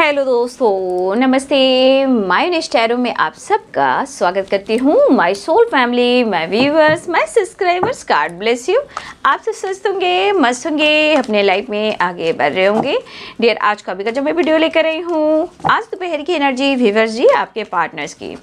Hello दोस्तों, नमस्ते। My नेस्टैरो में आप सबका स्वागत करती हूँ। My soul family, my viewers, my subscribers, God bless you. आप सब स्वस्थ होंगे, मस्त होंगे, अपने लाइफ में आगे बढ़ रहे होंगे। डियर, आज का जो मैं वीडियो लेकर आई हूँ, आज दोपहर की एनर्जी व्यूअर्स जी आपके पार्टनर्स की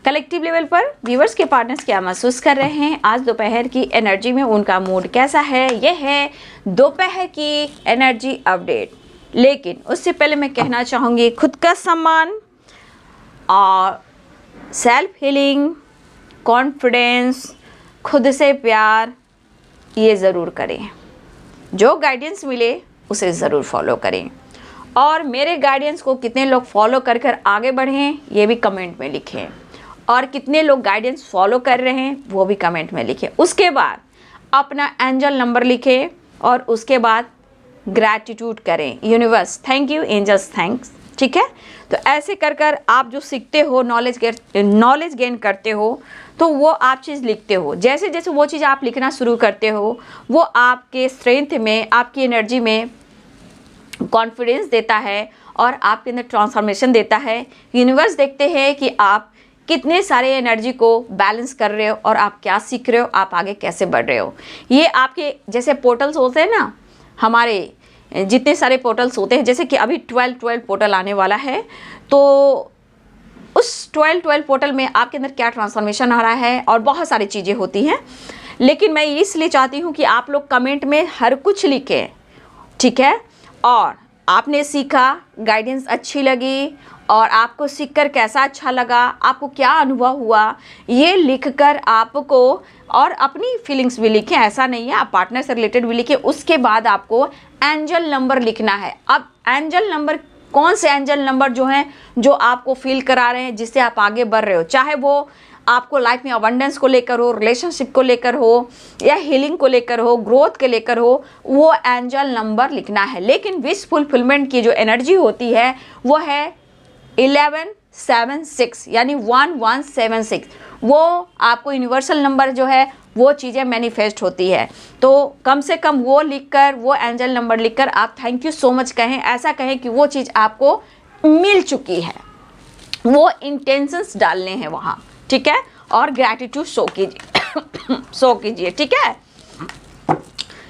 कलेक्टिव लेवल पर व्यूअर्स के पार्टनर्स क्या महसूस कर रहे हैं, आज दोपहर की एनर्जी में उनका मूड कैसा है, यह है दोपहर की एनर्जी अपडेट। लेकिन उससे पहले मैं कहना चाहूँगी, खुद का सम्मान और सेल्फ हीलिंग, कॉन्फिडेंस, खुद से प्यार, ये ज़रूर करें। जो गाइडेंस मिले उसे ज़रूर फॉलो करें और मेरे गाइडेंस को कितने लोग फॉलो कर कर आगे बढ़ें ये भी कमेंट में लिखें, और कितने लोग गाइडेंस फॉलो कर रहे हैं वो भी कमेंट में लिखें। उसके बाद अपना एंजल नंबर लिखें और उसके बाद ग्रैटिट्यूड करें। Universe thank you, angels thanks. ठीक है, तो ऐसे कर कर आप जो सीखते हो, नॉलेज गेन करते हो, तो वो आप चीज़ लिखते हो। जैसे जैसे वो चीज़ आप लिखना शुरू करते हो, वो आपके स्ट्रेंथ में, आपकी एनर्जी में कॉन्फिडेंस देता है और आपके अंदर ट्रांसफॉर्मेशन देता है। यूनिवर्स देखते हैं कि आप कितने सारे एनर्जी को बैलेंस कर रहे हो और आप क्या सीख रहे हो, आप आगे कैसे बढ़ रहे हो। ये आपके जैसे पोर्टल्स होते हैं ना, हमारे जितने सारे पोर्टल्स होते हैं, जैसे कि अभी 12 पोर्टल आने वाला है, तो उस 12 पोर्टल में आपके अंदर क्या ट्रांसफॉर्मेशन आ रहा है और बहुत सारी चीज़ें होती हैं। लेकिन मैं इसलिए चाहती हूँ कि आप लोग कमेंट में हर कुछ लिखें, ठीक है। और आपने सीखा, गाइडेंस अच्छी लगी और आपको सीखकर कैसा अच्छा लगा, आपको क्या अनुभव हुआ, ये लिखकर आपको, और अपनी फीलिंग्स भी लिखें। ऐसा नहीं है, आप पार्टनर से रिलेटेड भी लिखें। उसके बाद आपको एंजल नंबर लिखना है। अब एंजल नंबर, कौन से एंजल नंबर जो हैं, जो आपको फील करा रहे हैं, जिससे आप आगे बढ़ रहे हो, चाहे वो आपको लाइफ में अबंडेंस को लेकर हो, रिलेशनशिप को लेकर हो, या हीलिंग को लेकर हो, ग्रोथ के लेकर हो, वो एंजल नंबर लिखना है। लेकिन विश फुलफिलमेंट की जो एनर्जी होती है वो है 1176, यानी 1176। वो आपको यूनिवर्सल नंबर जो है वो चीज़ें मैनिफेस्ट होती है। तो कम से कम वो लिखकर, वो एंजल नंबर लिखकर आप थैंक यू सो मच कहें। ऐसा कहें कि वो चीज़ आपको मिल चुकी है, वो इंटेंशंस डालने हैं वहाँ, ठीक है। और ग्रैटिट्यूड शो कीजिए, ठीक है।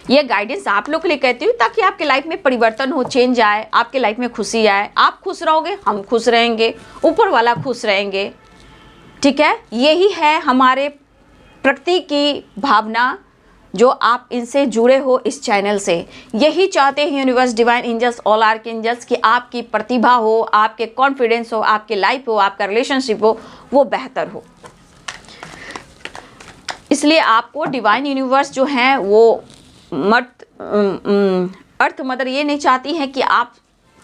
ये गाइडेंस आप लोग के लिए कहती हूँ ताकि आपके लाइफ में परिवर्तन हो, चेंज आए, आपके लाइफ में खुशी आए। आप खुश रहोगे, हम खुश रहेंगे, ऊपर वाला खुश रहेंगे, ठीक है। यही है हमारे प्रकृति की भावना, जो आप इनसे जुड़े हो इस चैनल से। यही चाहते हैं universe, divine angels, all archangels, कि आपकी प्रतिभा हो, आपके कॉन्फिडेंस हो, आपके लाइफ हो, आपका रिलेशनशिप हो, वो बेहतर हो। इसलिए आपको डिवाइन यूनिवर्स जो है वो अर्थ मदर ये नहीं चाहती है कि आप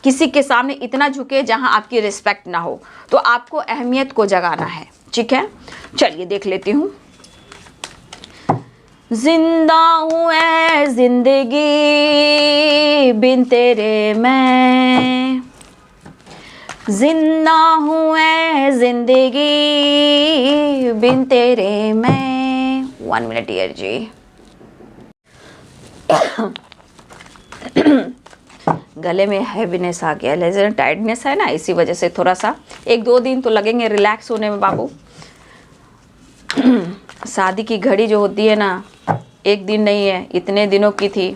किसी के सामने इतना झुके जहां आपकी रिस्पेक्ट ना हो। तो आपको अहमियत को जगाना है, ठीक है। चलिए देख लेती हूँ। जिंदा हूँ ऐ जिंदगी बिन तेरे मैं, जिंदा हूँ ऐ जिंदगी बिन तेरे मैं। 1 मिनट यार जी। गले में हैवीनेस आ गया, लेजर टाइटनेस है ना, इसी वजह से थोड़ा सा 1-2 दिन तो लगेंगे रिलैक्स होने में बाबू। शादी की घड़ी जो होती है ना, 1 दिन नहीं है, इतने दिनों की थी।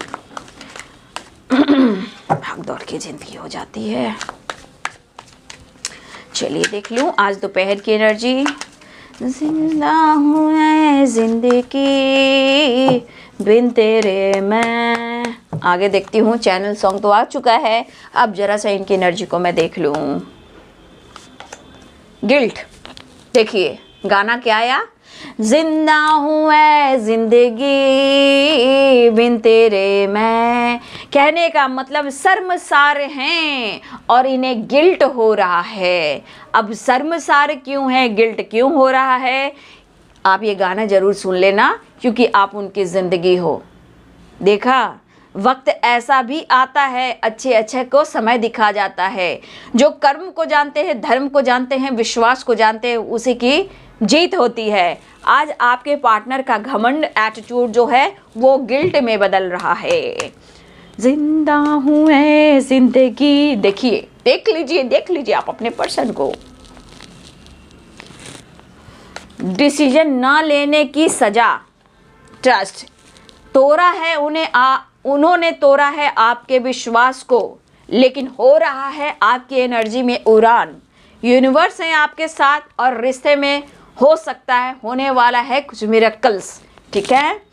भाग दौड़ की जिंदगी हो जाती है। चलिए देख लूं आज दोपहर की एनर्जी। जिंदा हूँ ऐ जिंदगी बिन तेरे मैं। आगे देखती हूँ, चैनल सॉन्ग तो आ चुका है, अब जरा सा इनकी एनर्जी को मैं देख लूँ। गिल्ट, देखिए गाना क्या आया, जिंदा हूँ ऐ जिंदगी बिन तेरे मैं। कहने का मतलब शर्मसार हैं और इन्हें गिल्ट हो रहा है। अब शर्मसार क्यों है, गिल्ट क्यों हो रहा है, आप ये गाना ज़रूर सुन लेना, क्योंकि आप उनकी ज़िंदगी हो। देखा, वक्त ऐसा भी आता है, अच्छे अच्छे को समय दिखा जाता है। जो कर्म को जानते हैं, धर्म को जानते हैं, विश्वास को जानते हैं, उसी की जीत होती है। आज आपके पार्टनर का घमंड एटीट्यूड जो है वो गिल्ट में बदल रहा है। जिंदा हूँ मैं जिंदगी। देखिए, देख लीजिए आप अपने पर्सन को। डिसीजन ना लेने की सजा, ट्रस्ट तोड़ा है उन्होंने तोड़ा है आपके विश्वास को, लेकिन हो रहा है आपकी एनर्जी में उड़ान। यूनिवर्स है आपके साथ और रिश्ते में हो सकता है होने वाला है कुछ मिरेकल्स, ठीक है।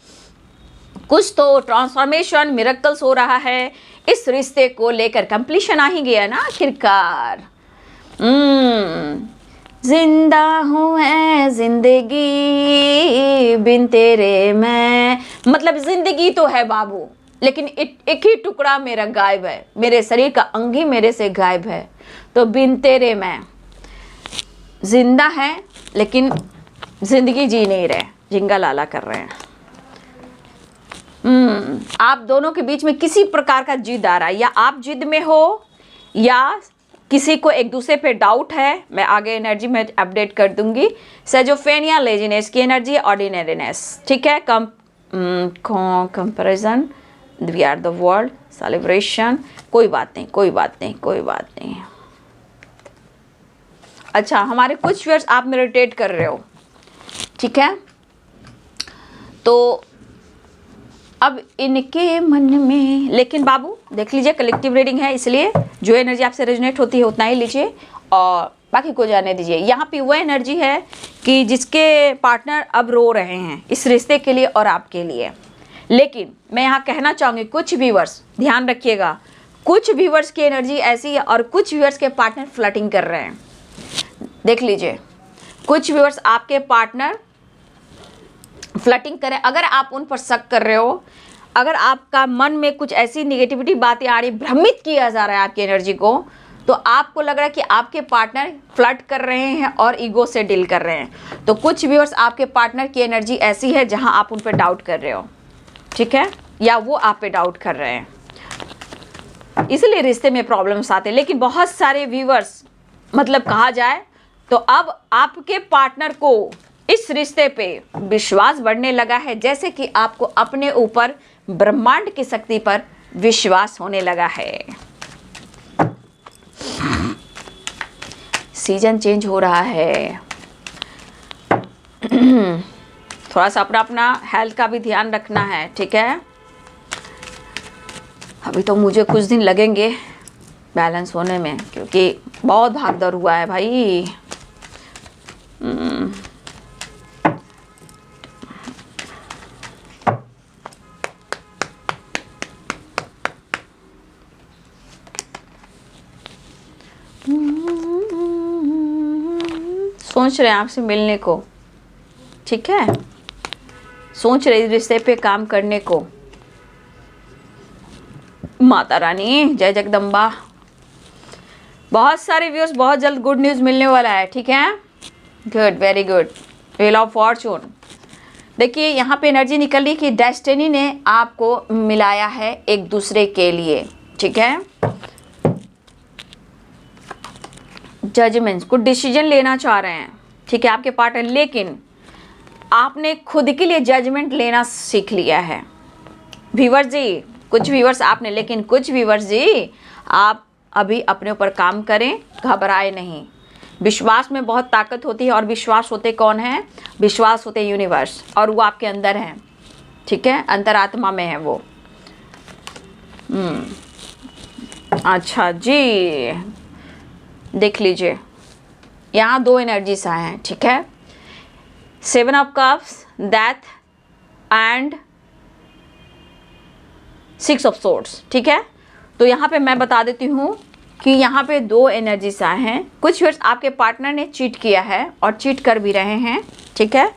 कुछ तो ट्रांसफॉर्मेशन मिरेकल्स हो रहा है इस रिश्ते को लेकर। कंप्लीशन आ ही गया ना आखिरकार। जिंदा हूँ मैं जिंदगी बिन तेरे मैं, मतलब जिंदगी तो है बाबू, लेकिन एक ही टुकड़ा मेरा गायब है, मेरे शरीर का अंग ही मेरे से गायब है। तो बिन तेरे मैं जिंदा है, लेकिन जिंदगी जी नहीं रहे, जिंगा लाला कर रहे हैं। आप दोनों के बीच में किसी प्रकार का जिद आ रहा है, या आप जिद में हो या किसी को एक दूसरे पे डाउट है। मैं आगे एनर्जी में अपडेट कर दूंगी। सेजोफेनिया, लेजीनेस की एनर्जी, ऑर्डिनरीनेस, ठीक है। Comparison, we are the world, celebration, कोई बात नहीं। अच्छा, हमारे कुछ व्यूअर्स आप मेडिटेट कर रहे हो, ठीक है। तो अब इनके मन में, लेकिन बाबू देख लीजिए कलेक्टिव रीडिंग है, इसलिए जो एनर्जी आपसे रेजोनेट होती है उतना ही लीजिए और बाकी को जाने दीजिए। यहाँ पे वो एनर्जी है कि जिसके पार्टनर अब रो रहे हैं इस रिश्ते के लिए और आपके लिए। लेकिन मैं यहाँ कहना चाहूँगी, कुछ व्यूअर्स ध्यान रखिएगा, कुछ व्यूअर्स की एनर्जी ऐसी है और कुछ व्यूअर्स के पार्टनर फ्लर्टिंग कर रहे हैं। देख लीजिए, कुछ व्यूअर्स आपके पार्टनर फ्लर्टिंग करें। अगर आप उन पर शक कर रहे हो, अगर आपका मन में कुछ ऐसी निगेटिविटी बातें आ रही, भ्रमित किया जा रहा है आपकी एनर्जी को, तो आपको लग रहा है कि आपके पार्टनर फ्लर्ट कर रहे हैं और ईगो से डील कर रहे हैं। तो कुछ व्यूअर्स आपके पार्टनर की एनर्जी ऐसी है जहां आप उन पर डाउट कर रहे हो, ठीक है, या वो आप पे डाउट कर रहे हैं, इसलिए रिश्ते में प्रॉब्लम्स आते हैं। लेकिन बहुत सारे व्यूअर्स, मतलब कहा जाए तो अब आपके पार्टनर को इस रिश्ते पे विश्वास बढ़ने लगा है, जैसे कि आपको अपने ऊपर ब्रह्मांड की शक्ति पर विश्वास होने लगा है। सीजन चेंज हो रहा है, थोड़ा सा अपना हेल्थ का भी ध्यान रखना है, ठीक है। अभी तो मुझे कुछ दिन लगेंगे बैलेंस होने में, क्योंकि बहुत भाग दौड़ हुआ है भाई। सोच रहे हैं आपसे मिलने को, ठीक है, सोच रहे रिश्ते पे काम करने को। माता रानी जय जगदम्बा। बहुत सारे व्यूअर्स, बहुत जल्द गुड न्यूज़ मिलने वाला है, ठीक है। Good, very good. Wheel of Fortune, देखिए यहाँ पे एनर्जी निकल रही कि डेस्टिनी ने आपको मिलाया है एक दूसरे के लिए, ठीक है। जजमेंट्स, कुछ डिसीजन लेना चाह रहे हैं, ठीक है, आपके पार्टनर, लेकिन आपने खुद के लिए जजमेंट लेना सीख लिया है। व्यूअर्स जी, कुछ व्यूअर्स आपने, लेकिन कुछ व्यूअर्स जी आप अभी अपने ऊपर काम करें, घबराए नहीं। विश्वास में बहुत ताकत होती है, और विश्वास होते कौन है? विश्वास होते यूनिवर्स, और वो आपके अंदर है, ठीक है, अंतरात्मा में है वो। अच्छा जी, देख लीजिए यहाँ दो एनर्जीज आए हैं, ठीक है। 7 of cups, death and 6 of swords, ठीक है। तो यहाँ पे मैं बता देती हूँ कि यहाँ पे दो एनर्जीज आए हैं। कुछ व्यूअर्स आपके पार्टनर ने चीट किया है और चीट कर भी रहे हैं, ठीक है।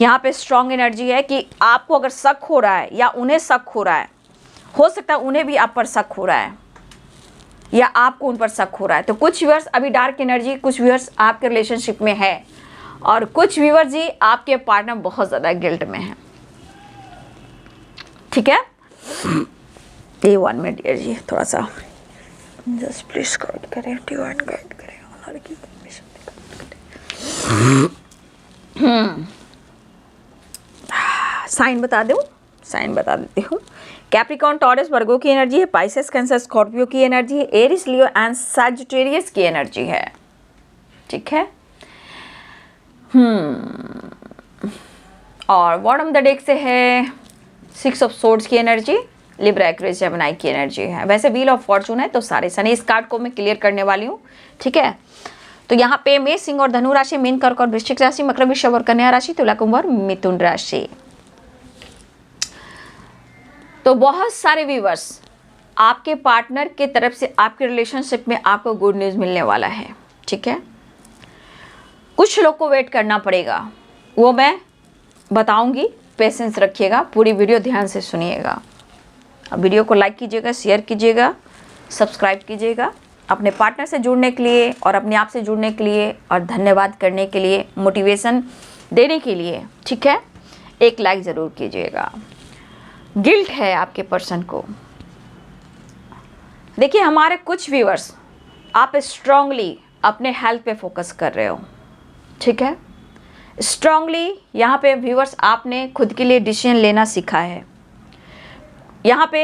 यहाँ पे स्ट्रॉन्ग एनर्जी है कि आपको अगर शक हो रहा है या उन्हें शक हो रहा है, हो सकता है उन्हें भी आप पर शक हो रहा है या आपको उन पर शक हो रहा है। तो कुछ व्यूअर्स अभी डार्क एनर्जी, कुछ व्यूअर्स आपके रिलेशनशिप में है, और कुछ व्यूअर्स जी आपके पार्टनर बहुत ज़्यादा गिल्ट में है, ठीक है। D1 में डियर जी थोड़ा सा जस्ट प्लीज गाइड करें, D1 गाइड करें, और की परमिशन साइन बता दूँ, साइन बता देती हूँ कैप्रिकॉर्न, टॉरस, वर्गो की एनर्जी है। पाइसेस, कैंसर, स्कॉर्पियो की एनर्जी है। एरिस, लियो एंड सजिटेरियस की एनर्जी है। ठीक है। और बॉटम द डेक से है 6 ऑफ सोर्ड्स की एनर्जी, लिब्रा, एक्वेरियस, जेमिनी की एनर्जी है। वैसे व्हील ऑफ फॉर्चून है तो सारे सन, इस कार्ड को मैं क्लियर करने वाली हूँ। ठीक है। तो यहाँ पे मेष, सिंह और धनु राशि, मीन, कर्क और वृश्चिक राशि, मकर, वृषभ और कन्या राशि, तुला, कुंभ और मिथुन राशि। तो बहुत सारे व्यूअर्स, आपके पार्टनर के तरफ से आपके रिलेशनशिप में आपको गुड न्यूज़ मिलने वाला है। ठीक है। कुछ लोग को वेट करना पड़ेगा, वो मैं बताऊंगी, पेशेंस रखिएगा, पूरी वीडियो ध्यान से सुनिएगा। अब वीडियो को लाइक कीजिएगा, शेयर कीजिएगा, सब्सक्राइब कीजिएगा। अपने पार्टनर से जुड़ने के लिए और अपने आप से जुड़ने के लिए और धन्यवाद करने के लिए, मोटिवेशन देने के लिए, ठीक है, एक लाइक ज़रूर कीजिएगा। गिल्ट है आपके पर्सन को। देखिए, हमारे कुछ व्यूअर्स, आप स्ट्रांगली अपने हेल्थ पे फोकस कर रहे हो। ठीक है। स्ट्रांगली यहाँ पे व्यूअर्स, आपने खुद के लिए डिसीजन लेना सीखा है। यहाँ पे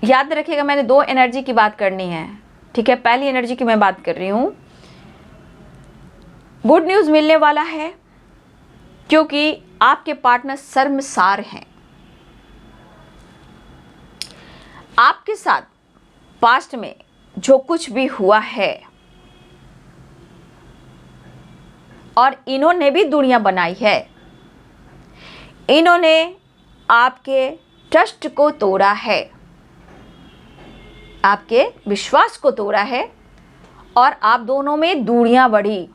याद रखिएगा, मैंने 2 एनर्जी की बात करनी है। ठीक है। पहली एनर्जी की मैं बात कर रही हूँ, गुड न्यूज़ मिलने वाला है क्योंकि आपके पार्टनर शर्मसार हैं। आपके साथ पास्ट में जो कुछ भी हुआ है और इन्होंने भी दुनिया बनाई है, इन्होंने आपके ट्रस्ट को तोड़ा है, आपके विश्वास को तोड़ा है और आप दोनों में दूरियां बढ़ी।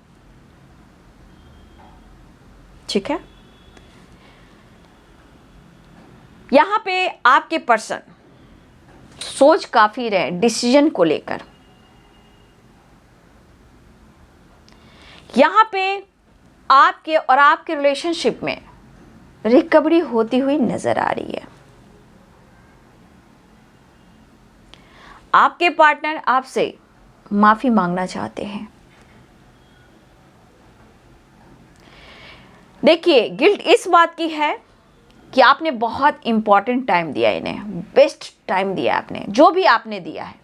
ठीक है। यहां पे आपके पर्सन सोच काफी रहे डिसीजन को लेकर। यहां पे आपके और आपके रिलेशनशिप में रिकवरी होती हुई नजर आ रही है। आपके पार्टनर आपसे माफी मांगना चाहते हैं। देखिए, गिल्ट इस बात की है कि आपने बहुत इंपॉर्टेंट टाइम दिया, इन्हें बेस्ट टाइम दिया आपने, जो भी आपने दिया है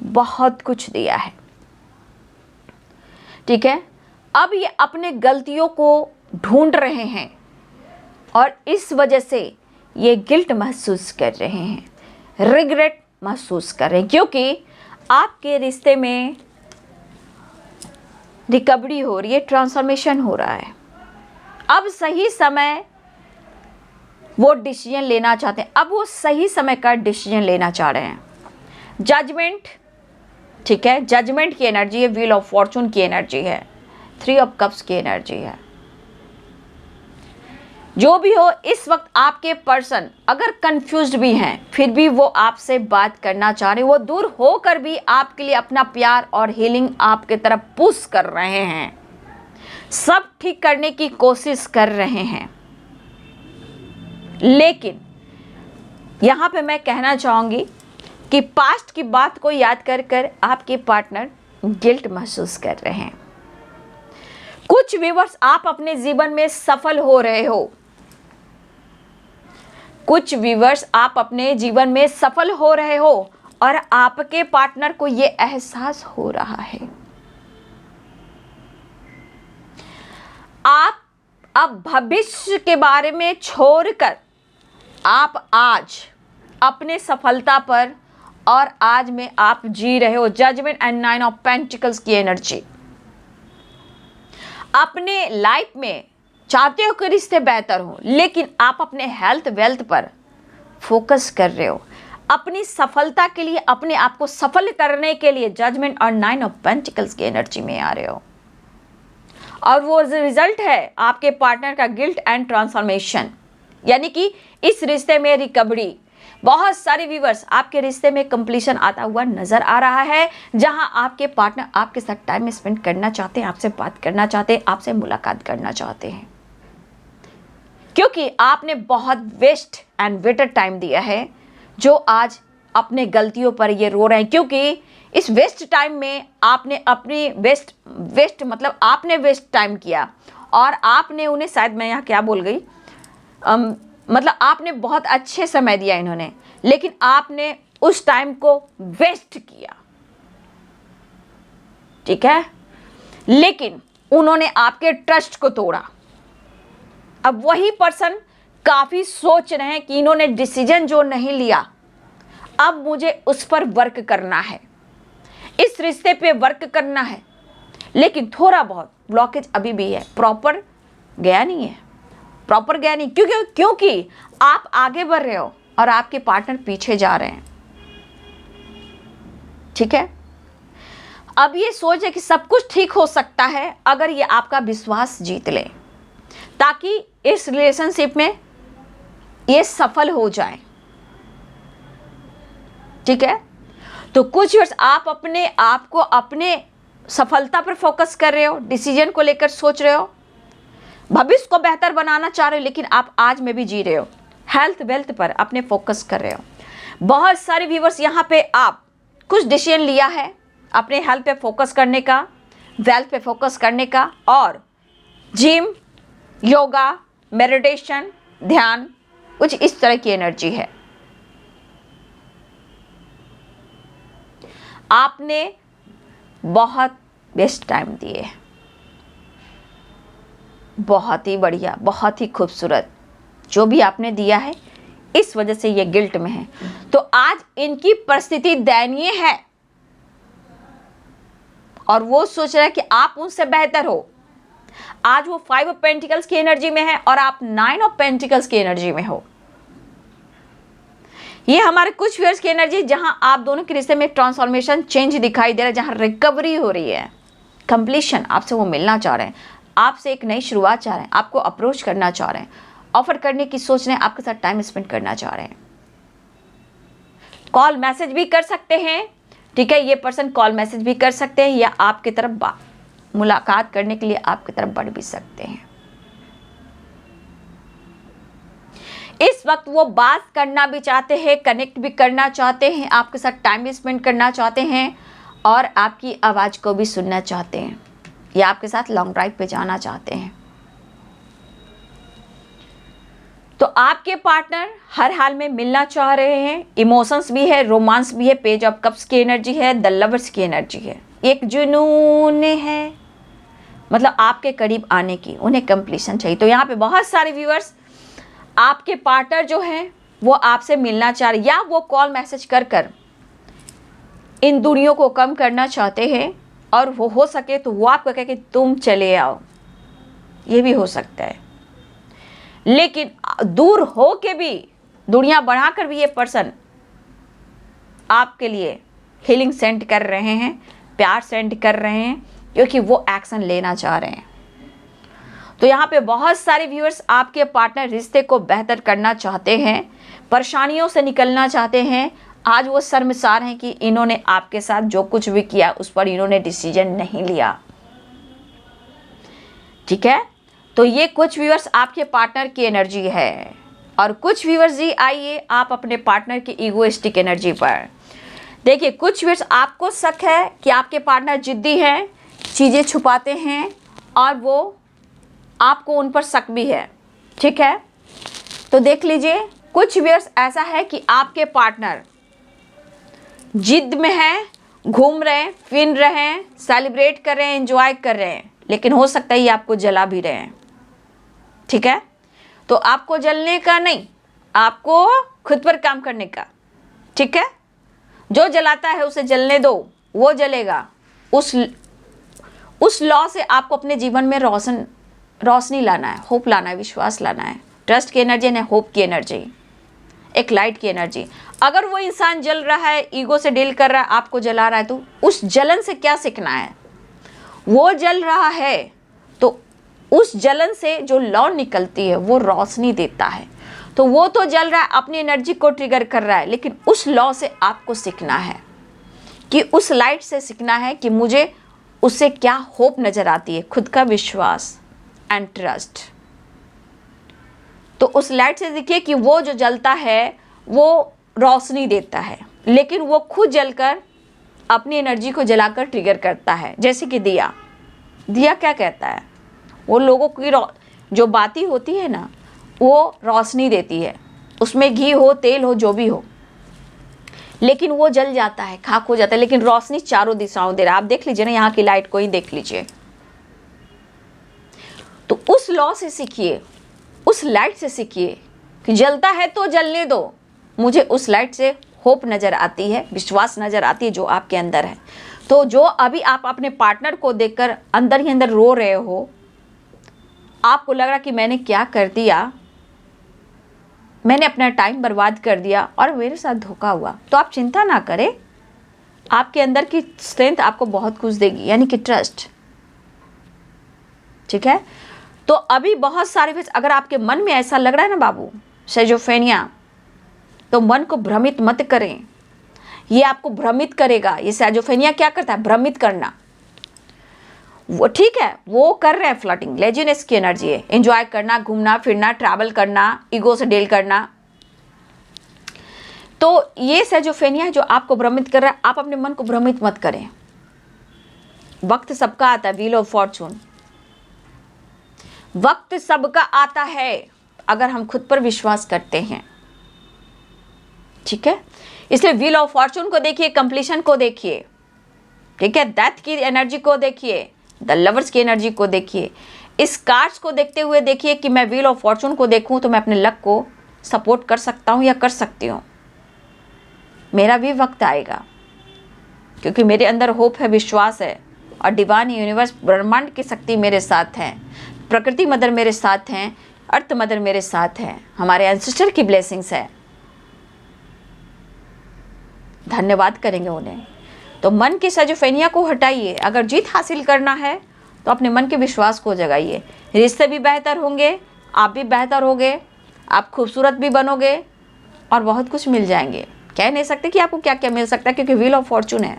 बहुत कुछ दिया है। ठीक है। अब ये अपने गलतियों को ढूंढ रहे हैं और इस वजह से ये गिल्ट महसूस कर रहे हैं, रिग्रेट महसूस कर रहे हैं, क्योंकि आपके रिश्ते में रिकवरी हो रही है, ट्रांसफॉर्मेशन हो रहा है। अब सही समय वो डिसीजन लेना चाहते हैं, अब वो सही समय का डिसीजन लेना चाह रहे हैं। जजमेंट, ठीक है, जजमेंट की एनर्जी है, व्हील ऑफ फॉर्चून की एनर्जी है, 3 ऑफ कप्स की एनर्जी है। जो भी हो, इस वक्त आपके पर्सन अगर कंफ्यूज्ड भी हैं, फिर भी वो आपसे बात करना चाह रहे हैं। वो दूर होकर भी आपके लिए अपना प्यार और हीलिंग आपके तरफ पुश कर रहे हैं, सब ठीक करने की कोशिश कर रहे हैं। लेकिन यहां पे मैं कहना चाहूंगी कि पास्ट की बात को याद कर कर आपके पार्टनर गिल्ट महसूस कर रहे हैं। कुछ व्यूअर्स, आप अपने जीवन में सफल हो रहे हो, कुछ व्यूअर्स आप अपने जीवन में सफल हो रहे हो और आपके पार्टनर को यह एहसास हो रहा है। आप अब भविष्य के बारे में छोड़कर आप आज अपने सफलता पर और आज में आप जी रहे हो। जजमेंट एंड 9 ऑफ पेंटिकल्स की एनर्जी। अपने लाइफ में चाहते हो कि रिश्ते बेहतर हो, लेकिन आप अपने हेल्थ वेल्थ पर फोकस कर रहे हो, अपनी सफलता के लिए, अपने आप को सफल करने के लिए जजमेंट और 9 ऑफ पेंटिकल्स की एनर्जी में आ रहे हो। और वो रिजल्ट है आपके पार्टनर का गिल्ट एंड ट्रांसफॉर्मेशन, यानी कि इस रिश्ते में रिकवरी। बहुत सारे व्यूअर्स, आपके रिश्ते में कंप्लीशन आता हुआ नजर आ रहा है, जहां आपके पार्टनर आपके साथ टाइम स्पेंड करना चाहते हैं, आपसे बात करना चाहते हैं, आपसे मुलाकात करना चाहते हैं, क्योंकि आपने बहुत वेस्ट एंड बेटर टाइम दिया है, जो आज अपने गलतियों पर ये रो रहे हैं। क्योंकि इस वेस्ट टाइम में आपने अपनी वेस्ट मतलब आपने वेस्ट टाइम किया और आपने उन्हें, शायद मैं यहाँ क्या बोल गई, मतलब आपने बहुत अच्छे समय दिया इन्होंने, लेकिन आपने उस टाइम को वेस्ट किया, ठीक है। लेकिन उन्होंने आपके ट्रस्ट को तोड़ा। अब वही पर्सन काफी सोच रहे हैं कि इन्होंने डिसीजन जो नहीं लिया, अब मुझे उस पर वर्क करना है, इस रिश्ते पे वर्क करना है, लेकिन थोड़ा बहुत ब्लॉकेज अभी भी है, प्रॉपर गया नहीं है, प्रॉपर गया नहीं। क्योंकि आप आगे बढ़ रहे हो और आपके पार्टनर पीछे जा रहे हैं, ठीक है। अब ये सोच है कि सब कुछ ठीक हो सकता है अगर ये आपका विश्वास जीत ले, ताकि इस रिलेशनशिप में ये सफल हो जाए, ठीक है। तो कुछ वर्ष आप अपने आप को अपने सफलता पर फोकस कर रहे हो, डिसीजन को लेकर सोच रहे हो, भविष्य को बेहतर बनाना चाह रहे हो, लेकिन आप आज में भी जी रहे हो, हेल्थ वेल्थ पर अपने फोकस कर रहे हो। बहुत सारे व्यूवर्स यहाँ पे आप कुछ डिसीजन लिया है अपने हेल्थ पे फोकस करने का, वेल्थ पे फोकस करने का, और जिम, योगा, मेडिटेशन, ध्यान, कुछ इस तरह की एनर्जी है। आपने बहुत बेस्ट टाइम दिए, बहुत ही बढ़िया, बहुत ही खूबसूरत जो भी आपने दिया है, इस वजह से ये गिल्ट में है। तो आज इनकी परिस्थिति दयनीय है और वो सोच रहा है कि आप उनसे बेहतर हो। आज वो 5 ऑफ पेंटिकल्स की एनर्जी में है और आप 9 ऑफ पेंटिकल्स की एनर्जी में हो। ये हमारे कुछ व्यूअर्स की एनर्जी, जहां आप दोनों के रिश्ते में ट्रांसफॉर्मेशन, चेंज दिखाई दे रहा है, जहां रिकवरी हो रही है, कंप्लीशन। आपसे वो मिलना चाह रहे हैं, आपसे एक नई शुरुआत चाह रहे हैं, आपको अप्रोच करना चाह रहे हैं, ऑफर करने की सोच रहे हैं, आपके साथ टाइम स्पेंड करना चाह रहे हैं। कॉल मैसेज भी कर सकते हैं, ठीक है। ये पर्सन कॉल मैसेज भी कर सकते हैं या आपकी तरफ मुलाकात करने के लिए आपकी तरफ बढ़ भी सकते हैं। इस वक्त वो बात करना भी चाहते हैं, कनेक्ट भी करना चाहते हैं, आपके साथ टाइम भी स्पेंड करना चाहते हैं और आपकी आवाज़ को भी सुनना चाहते हैं, या आपके साथ लॉन्ग ड्राइव पे जाना चाहते हैं। तो आपके पार्टनर हर हाल में मिलना चाह रहे हैं। इमोशंस भी है, रोमांस भी है, पेज ऑफ कप्स की एनर्जी है, द लवर्स की एनर्जी है, एक जुनून है, मतलब आपके करीब आने की, उन्हें कंप्लीशन चाहिए। तो यहाँ पे बहुत सारे व्यूअर्स, आपके पार्टनर जो हैं वो आपसे मिलना चाह रहे, या वो कॉल मैसेज कर कर इन दूरियों को कम करना चाहते हैं, और वो हो सके तो वो आपको कहे कि तुम चले आओ, ये भी हो सकता है। लेकिन दूर हो के भी, दूरियां बढ़ाकर भी ये पर्सन आपके लिए हीलिंग सेंड कर रहे हैं, प्यार सेंड कर रहे हैं, क्योंकि वो एक्शन लेना चाह रहे हैं। तो यहाँ पे बहुत सारे व्यूअर्स, आपके पार्टनर रिश्ते को बेहतर करना चाहते हैं, परेशानियों से निकलना चाहते हैं। आज वो शर्मसार हैं कि इन्होंने आपके साथ जो कुछ भी किया उस पर इन्होंने डिसीजन नहीं लिया, ठीक है। तो ये कुछ व्यूअर्स आपके पार्टनर की एनर्जी है। और कुछ व्यूअर्स जी, आइए आप अपने पार्टनर की ईगोइस्टिक एनर्जी पर देखिए। कुछ व्यूअर्स, आपको शक है कि आपके पार्टनर जिद्दी हैं, चीज़ें छुपाते हैं, और वो आपको उन पर शक भी है, ठीक है। तो देख लीजिए, कुछ व्यूअर्स ऐसा है कि आपके पार्टनर जिद में है, घूम रहे हैं, फिर रहे हैं, सेलिब्रेट कर रहे हैं, एंजॉय कर रहे हैं, लेकिन हो सकता है ये आपको जला भी रहे हैं, ठीक है। तो आपको जलने का नहीं, आपको खुद पर काम करने का, ठीक है। जो जलाता है उसे जलने दो, वो जलेगा। उस लॉ से आपको अपने जीवन में रोशनी लाना है, होप लाना है, विश्वास लाना है। ट्रस्ट की एनर्जी है, होप की एनर्जी, एक लाइट की एनर्जी। अगर वो इंसान जल रहा है, ईगो से डील कर रहा है, आपको जला रहा है, तो उस जलन से क्या सीखना है। वो जल रहा है तो उस जलन से जो लौ निकलती है वो रोशनी देता है। तो वो तो जल रहा है, अपनी एनर्जी को ट्रिगर कर रहा है, लेकिन उस लॉ से आपको सीखना है, कि उस लाइट से सीखना है कि मुझे उससे क्या होप नज़र आती है, खुद का विश्वास एंड ट्रस्ट। तो उस लाइट से देखिए कि वो जो जलता है वो रोशनी देता है, लेकिन वो खुद जलकर अपनी एनर्जी को जलाकर ट्रिगर करता है। जैसे कि दिया क्या कहता है, वो लोगों की जो बाती होती है ना, वो रोशनी देती है, उसमें घी हो, तेल हो, जो भी हो, लेकिन वो जल जाता है, खाक हो जाता है, लेकिन रोशनी चारों दिशाओं दे रहा है। आप देख लीजिए ना, यहाँ की लाइट को ही देख लीजिए। तो उस लॉ से सीखिए, उस लाइट से सीखिए कि जलता है तो जलने दो। मुझे उस लाइट से होप नज़र आती है, विश्वास नज़र आती है जो आपके अंदर है। तो जो अभी आप अपने पार्टनर को देखकर अंदर ही अंदर रो रहे हो, आपको लग रहा कि मैंने क्या कर दिया, मैंने अपना टाइम बर्बाद कर दिया और मेरे साथ धोखा हुआ, तो आप चिंता ना करें। आपके अंदर की स्ट्रेंथ आपको बहुत कुछ देगी, यानी कि ट्रस्ट। ठीक है, तो अभी बहुत सारे अगर आपके मन में ऐसा लग रहा है ना बाबू, सेजोफेनिया, तो मन को भ्रमित मत करें, ये आपको भ्रमित करेगा। ये सेजोफेनिया क्या करता है? भ्रमित करना। वो ठीक है, वो कर रहे हैं फ्लर्टिंग, लेजीनेस की एनर्जी है, एंजॉय करना, घूमना फिरना, ट्रैवल करना, ईगो से डील करना। तो ये सेजोफेनिया है जो आपको भ्रमित कर रहा है। आप अपने मन को भ्रमित मत करें। वक्त सबका आता है, व्हील ऑफ फॉर्चून, वक्त सबका आता है अगर हम खुद पर विश्वास करते हैं। ठीक है, इसलिए व्हील ऑफ फॉर्चून को देखिए, कंप्लीशन को देखिए, ठीक है, डेथ की एनर्जी को देखिए, द लवर्स की एनर्जी को देखिए। इस कार्ड्स को देखते हुए देखिए कि मैं व्हील ऑफ फॉर्चून को देखूं तो मैं अपने लक को सपोर्ट कर सकता हूं या कर सकती हूं। मेरा भी वक्त आएगा, क्योंकि मेरे अंदर होप है, विश्वास है, और डिवाइन यूनिवर्स, ब्रह्मांड की शक्ति मेरे साथ है, प्रकृति मदर मेरे साथ हैं, अर्थ मदर मेरे साथ है, हमारे एंसेस्टर की ब्लेसिंग्स है। धन्यवाद करेंगे उन्हें। तो मन की सेजोफेनिया को हटाइए। अगर जीत हासिल करना है तो अपने मन के विश्वास को जगाइए। रिश्ते भी बेहतर होंगे, आप भी बेहतर होगे, आप खूबसूरत भी बनोगे और बहुत कुछ मिल जाएंगे। कह नहीं सकते कि आपको क्या क्या मिल सकता है, क्योंकि व्हील ऑफ फॉर्चून है।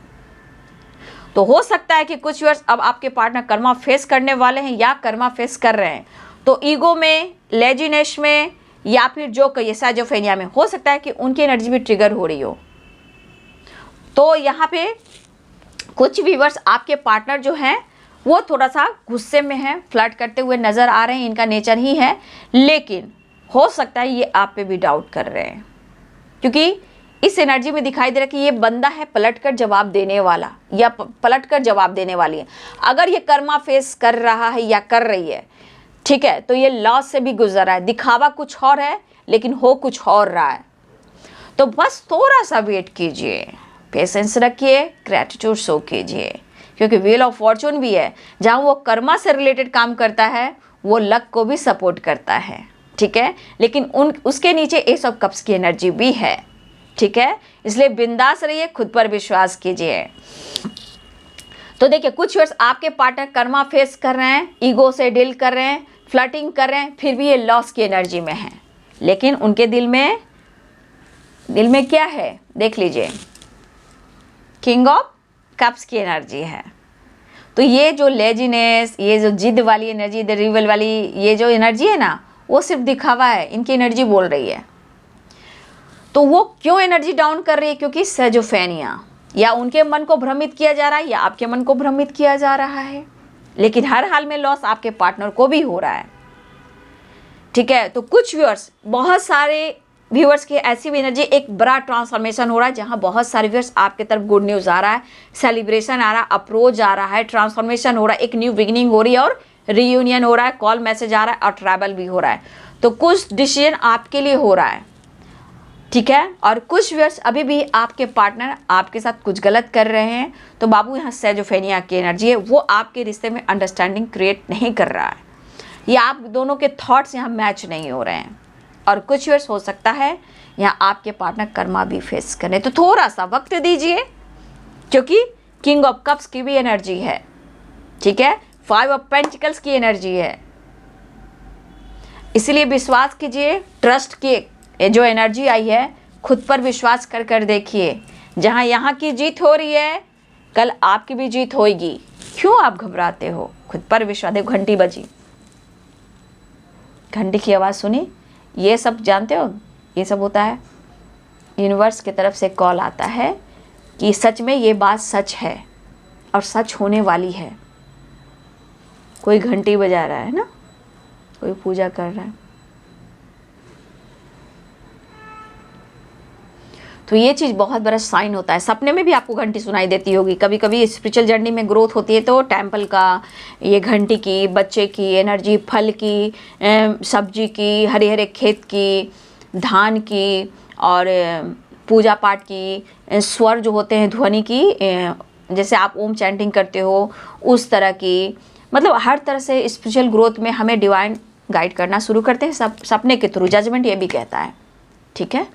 तो हो सकता है कि कुछ वर्ष अब आपके पार्टनर कर्मा फेस करने वाले हैं या कर्मा फेस कर रहे हैं। तो ईगो में, लेजीनेस में, या फिर जो कहिए सेजोफेनिया में, हो सकता है कि उनकी एनर्जी भी ट्रिगर हो रही हो। तो यहाँ पे कुछ व्यूअर्स, आपके पार्टनर जो हैं वो थोड़ा सा गुस्से में हैं, फ्लर्ट करते हुए नज़र आ रहे हैं, इनका नेचर ही है। लेकिन हो सकता है ये आप पे भी डाउट कर रहे हैं, क्योंकि इस एनर्जी में दिखाई दे रहा है कि ये बंदा है पलटकर जवाब देने वाला, या पलटकर जवाब देने वाली है। अगर ये कर्मा फेस कर रहा है या कर रही है, ठीक है, तो ये लॉस से भी गुजर रहा है। दिखावा कुछ और है लेकिन हो कुछ और रहा है। तो बस थोड़ा सा वेट कीजिए, पेशेंस रखिए, ग्रैटिट्यूड शो कीजिए, क्योंकि व्हील ऑफ फॉर्चून भी है। जहाँ वो कर्मा से रिलेटेड काम करता है वो लक को भी सपोर्ट करता है, ठीक है, लेकिन उसके नीचे एस ऑफ कप्स की एनर्जी भी है, ठीक है। इसलिए बिंदास रहिए, खुद पर विश्वास कीजिए। तो देखिए, कुछ वर्ष आपके पार्टनर कर्मा फेस कर रहे हैं, ईगो से डील कर रहे हैं, फ्लर्टिंग कर रहे हैं, फिर भी ये लॉस की एनर्जी में है। लेकिन उनके दिल में क्या है देख लीजिए, किंग ऑफ कप्स की एनर्जी है। तो ये जो लेजीनेस, ये जो जिद वाली एनर्जी, द रिवल वाली ये जो एनर्जी है ना, वो सिर्फ दिखावा है, इनकी एनर्जी बोल रही है। तो वो क्यों एनर्जी डाउन कर रही है? क्योंकि सेजोफेनिया, या उनके मन को भ्रमित किया जा रहा है या आपके मन को भ्रमित किया जा रहा है। लेकिन हर हाल में लॉस आपके पार्टनर को भी हो रहा है, ठीक है। तो कुछ व्यूअर्स, बहुत सारे व्यूअर्स की ऐसी भी एनर्जी, एक बड़ा ट्रांसफॉर्मेशन हो रहा है, जहां बहुत सारे व्यूअर्स आपके तरफ गुड न्यूज़ आ रहा है, सेलिब्रेशन आ रहा है, अप्रोच आ रहा है, ट्रांसफॉर्मेशन हो रहा है, एक न्यू बिगिनिंग हो रही है, और रीयूनियन हो रहा है, कॉल मैसेज आ रहा है, और ट्रैवल भी हो रहा है। तो कुछ डिसीजन आपके लिए हो रहा है, ठीक है। और कुछ व्यूअर्स अभी भी आपके पार्टनर आपके साथ कुछ गलत कर रहे हैं। तो बाबू, यहाँ सेजोफेनिया की एनर्जी है, वो आपके रिश्ते में अंडरस्टैंडिंग क्रिएट नहीं कर रहा है, या आप दोनों के थॉट्स यहाँ मैच नहीं हो रहे हैं। और कुछ व्यूअर्स हो सकता है यहाँ आपके पार्टनर कर्मा भी फेस करें। तो थोड़ा सा वक्त दीजिए, क्योंकि किंग ऑफ कप्स की भी एनर्जी है, ठीक है, 5 ऑफ पेंटिकल्स की एनर्जी है। इसलिए विश्वास कीजिए, ट्रस्ट की जो एनर्जी आई है, खुद पर विश्वास कर कर देखिए। जहाँ यहाँ की जीत हो रही है, कल आपकी भी जीत होगी। क्यों आप घबराते हो? खुद पर विश्वास। देखो, घंटी बजी, घंटी की आवाज़ सुनी, ये सब जानते हो, ये सब होता है यूनिवर्स की तरफ से कॉल आता है कि सच में ये बात सच है और सच होने वाली है। कोई घंटी बजा रहा है ना, कोई पूजा कर रहा है, तो ये चीज़ बहुत बड़ा साइन होता है। सपने में भी आपको घंटी सुनाई देती होगी। कभी कभी स्पिरिचुअल जर्नी में ग्रोथ होती है तो टेम्पल का, ये घंटी की, बच्चे की एनर्जी, फल की, सब्जी की, हरे हरे खेत की, धान की, और पूजा पाठ की, स्वर जो होते हैं ध्वनि की, जैसे आप ओम चैंटिंग करते हो उस तरह की, मतलब हर तरह से स्पिरिचुअल ग्रोथ में हमें डिवाइन गाइड करना शुरू करते हैं सपने के थ्रू। जजमेंट ये भी कहता है, ठीक है।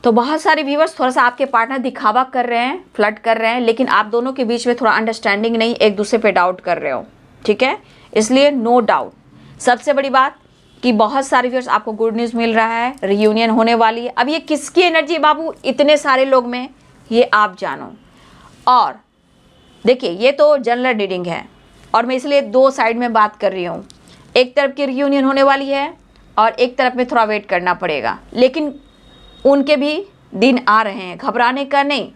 तो बहुत सारे व्यूअर्स थोड़ा सा आपके पार्टनर दिखावा कर रहे हैं, फ्लर्ट कर रहे हैं, लेकिन आप दोनों के बीच में थोड़ा अंडरस्टैंडिंग नहीं, एक दूसरे पे डाउट कर रहे हो, ठीक है। इसलिए नो डाउट। सबसे बड़ी बात कि बहुत सारे व्यूअर्स आपको गुड न्यूज़ मिल रहा है, रियूनियन होने वाली है। अब ये किसकी एनर्जी है बाबू, इतने सारे लोग में, ये आप जानो। और देखिए ये तो जनरल रीडिंग है और मैं इसलिए दो साइड में बात कर रही हूँ। एक तरफ की रियूनियन होने वाली है और एक तरफ में थोड़ा वेट करना पड़ेगा, लेकिन उनके भी दिन आ रहे हैं, घबराने का नहीं,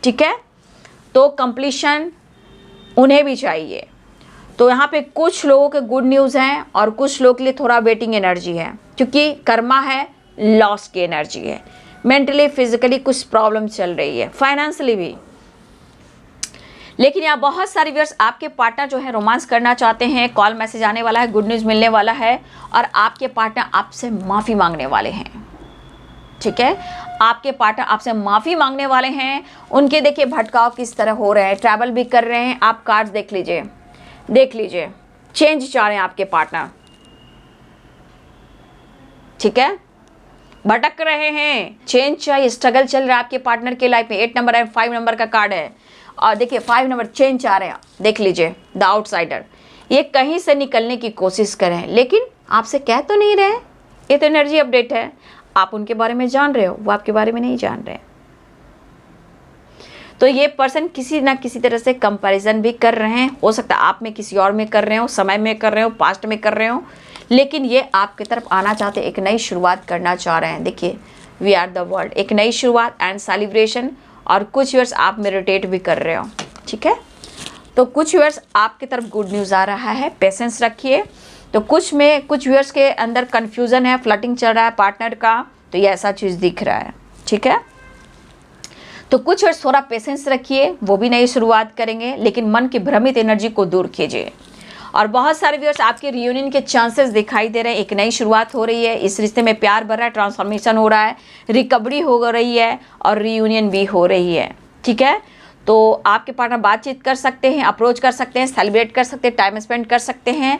ठीक है। तो कंप्लीशन उन्हें भी चाहिए। तो यहाँ पे कुछ लोगों के गुड न्यूज़ हैं और कुछ लोगों के लिए थोड़ा वेटिंग एनर्जी है, क्योंकि कर्मा है, लॉस की एनर्जी है। मेंटली फिजिकली कुछ प्रॉब्लम चल रही है, फाइनेंशियली भी। लेकिन यहाँ बहुत सारे व्यूअर्स आपके पार्टनर जो है रोमांस करना चाहते हैं, कॉल मैसेज आने वाला है, गुड न्यूज़ मिलने वाला है और आपके पार्टनर आपसे माफ़ी मांगने वाले हैं, ठीक है। आपके पार्टनर आपसे माफ़ी मांगने वाले हैं। उनके देखिए भटकाव किस तरह हो रहे हैं, ट्रैवल भी कर रहे हैं। आप कार्ड्स देख लीजिए, देख लीजिए, चेंज चाह रहे हैं आपके पार्टनर, ठीक है। भटक रहे हैं, चेंज चाहिए, स्ट्रगल चल रहा है आपके पार्टनर के लाइफ में। 8 नंबर है, 5 नंबर का कार्ड है और देखिए 5 नंबर चेंज चाह रहे हैं। देख लीजिए द आउटसाइडर, ये कहीं से निकलने की कोशिश कर रहे हैं, लेकिन आपसे कह तो नहीं रहे। ये तो एनर्जी अपडेट है, आप उनके बारे में जान रहे हो, वो आपके बारे में नहीं जान रहे। तो ये पर्सन किसी ना किसी तरह से कंपैरिजन भी कर रहे हैं। हो सकता है आप में किसी और में कर रहे हो, समय में कर रहे हो, पास्ट में कर रहे हो, लेकिन ये आपकी तरफ आना चाहते, एक नई शुरुआत करना चाह रहे हैं। देखिए वी आर द वर्ल्ड, एक नई शुरुआत एंड सेलिब्रेशन। और कुछ व्यूअर्स आप मेडिटेट भी कर रहे हो, ठीक है। तो कुछ व्यूअर्स आपकी तरफ गुड न्यूज़ आ रहा है, पेशेंस रखिए। तो कुछ व्यूअर्स के अंदर कन्फ्यूज़न है, फ्लर्टिंग चल रहा है पार्टनर का, तो ये ऐसा चीज़ दिख रहा है, ठीक है। तो कुछ व्यूअर्स थोड़ा पेशेंस रखिए, वो भी नई शुरुआत करेंगे, लेकिन मन की भ्रमित एनर्जी को दूर कीजिए। और बहुत सारे व्यूअर्स आपके रियूनियन के चांसेस दिखाई दे रहे हैं, एक नई शुरुआत हो रही है, इस रिश्ते में प्यार बढ़ रहा है, ट्रांसफॉर्मेशन हो रहा है, रिकवरी हो रही है और रियूनियन भी हो रही है, ठीक है। तो आपके पार्टनर बातचीत कर सकते हैं, अप्रोच कर सकते हैं, सेलिब्रेट कर सकते हैं, टाइम स्पेंड कर सकते हैं,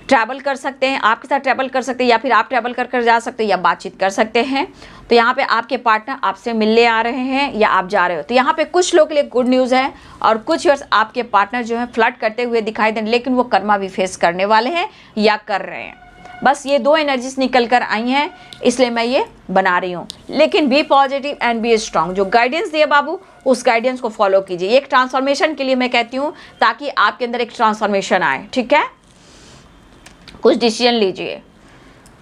ट्रैवल कर सकते हैं, आपके साथ ट्रैवल कर सकते हैं या फिर आप ट्रैवल कर जा सकते हैं या बातचीत कर सकते हैं। तो यहाँ पे आपके पार्टनर आपसे मिलने आ रहे हैं या आप जा रहे हो। तो यहाँ पे कुछ लोगों के लिए गुड न्यूज़ है और कुछ व्यूअर्स आपके पार्टनर जो है फ्लर्ट करते हुए दिखाई दे, लेकिन वो कर्मा भी फेस करने वाले हैं या कर रहे हैं। बस ये दो एनर्जीज निकल कर आई हैं, इसलिए मैं ये बना रही हूँ। लेकिन be positive and be strong. जो गाइडेंस दिए बाबू, उस गाइडेंस को फॉलो कीजिए। एक ट्रांसफॉर्मेशन के लिए मैं कहती हूँ, ताकि आपके अंदर एक ट्रांसफॉर्मेशन आए, ठीक है। कुछ डिसीजन लीजिए।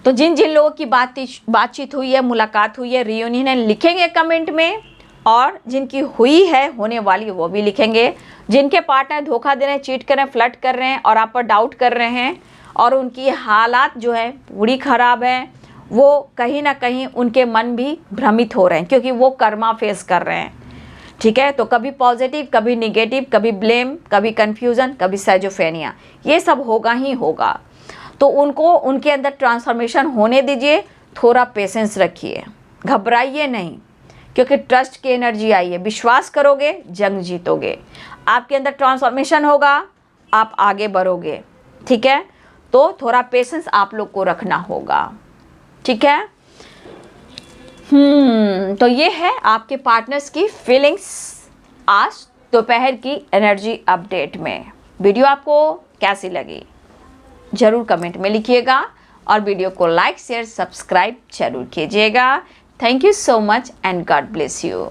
तो जिन जिन लोगों की बातचीत हुई है, मुलाकात हुई है, रियूनियन है, लिखेंगे कमेंट में। और जिनकी हुई है, होने वाली, वो भी लिखेंगे। जिनके पार्टनर धोखा दे रहे हैं, चीट कर रहे हैं, फ्लर्ट कर रहे हैं और आप पर डाउट कर रहे हैं और उनकी हालात जो है पूरी ख़राब है, वो कहीं ना कहीं उनके मन भी भ्रमित हो रहे हैं, क्योंकि वो कर्मा फेस कर रहे हैं, ठीक है। तो कभी पॉजिटिव, कभी निगेटिव, कभी ब्लेम, कभी कन्फ्यूज़न, कभी साइजोफेनिया, ये सब होगा ही होगा। तो उनको उनके अंदर ट्रांसफॉर्मेशन होने दीजिए, थोड़ा पेशेंस रखिए, घबराइए नहीं, क्योंकि ट्रस्ट की एनर्जी आई है। विश्वास करोगे, जंग जीतोगे, आपके अंदर ट्रांसफॉर्मेशन होगा, आप आगे बढ़ोगे, ठीक है। तो थोड़ा पेशेंस आप लोग को रखना होगा, ठीक है। तो ये है आपके पार्टनर्स की फीलिंग्स आज दोपहर की एनर्जी अपडेट में। वीडियो आपको कैसी लगी ज़रूर कमेंट में लिखिएगा और वीडियो को लाइक शेयर सब्सक्राइब जरूर कीजिएगा। Thank you so much and God bless you.